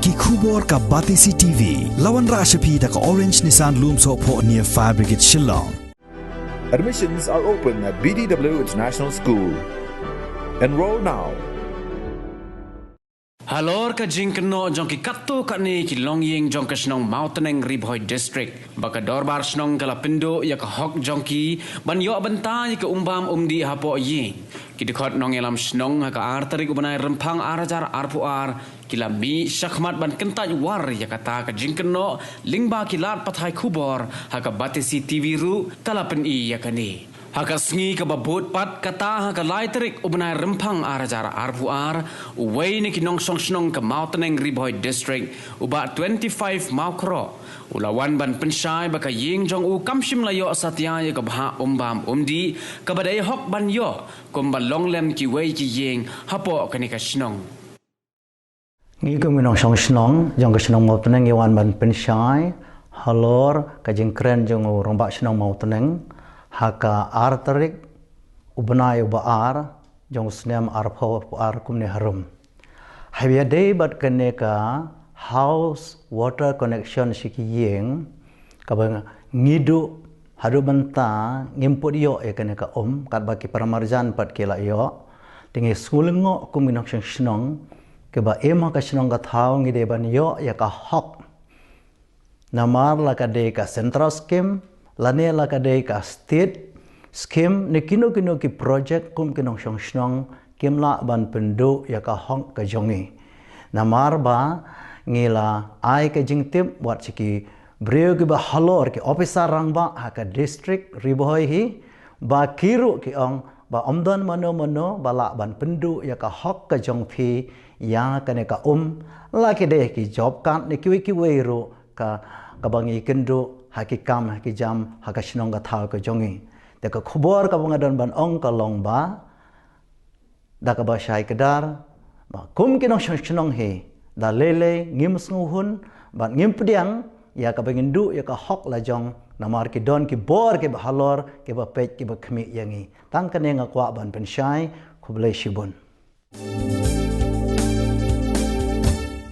Ki khubor ka Batisi TV. Lawan Rashapi da ka Orange Nissan Lumso po near Fire Brigade Shillong. Admissions are open at BDW International School. Enroll now. Halor ka jingkeno jong ki katto ka ni ki longying jong ka snong Mountain Ribhoy District baka dorbar snong kalapindo ya ka hok jong ki banyo banta ya ka umbam umdi hapo yi ki dekot nong elam snong ha ka arterik ubanai rempang arajar arpuar kila mi syakmat ban kentaj war ya kata ka jingkeno lingba kilat pathai kubor ha ka Batisi TV ru kalapen i ya kani haka sngi ka babot pat kata haka laiterik ubanai rempang arajar arpuar uway ni kinong song ka Mountain Ribhoy District uba 25 maukro ulawan ban pensai baka ying jong u kamshim layo satya ya ka bha umbam umdi ka badai hok ban yo kum balong lem ki way ki ying hapo kanika snong ngi kum kinong song jong ka snong Mountain yawan ban pensai halor ka jingkren jong u romba snong Mountain haka arterik ubnai ubaar jong snem arpo ar kumne harum habia day bat kaneka house water connection shiki yeng kabang ngidu hadu banta ngimput yo e kaneka kat baki paramarjan pat kela yo tingi skulngo kuminok snong ke ba ema ka snong ka thau ngide ban yo ya ka hok namar la ka de ka central scheme lane la ka de ka state scheme ne kino ki project kum kinong snong kimla ban pendu ya ka hong ka jongi namar ba ngila ai ka jingtip wat siki breu ki ba halor ki officer rangba ha ka district Ribhoy hi ba kiru ki ong ba omdon mano bala ban pendu ya ka hok ka jong phi ya ka ne ka la ki de ki job kan ne ki ro ka bangi kendu hakikam hakijam hakashnong ka thau ka jongi de ka khubor ka bangadon ban ong ka long ba da ka ba shai kedar ba kum kinong shnong he da lele ngim snguhun ba ngim pdiang ya ka bangindu ya ka hok la jong namar ki don ki bor ki halor ki ba pej ki ba khmi yangi tang ka ne nga kwa ban pen shai khuble shibun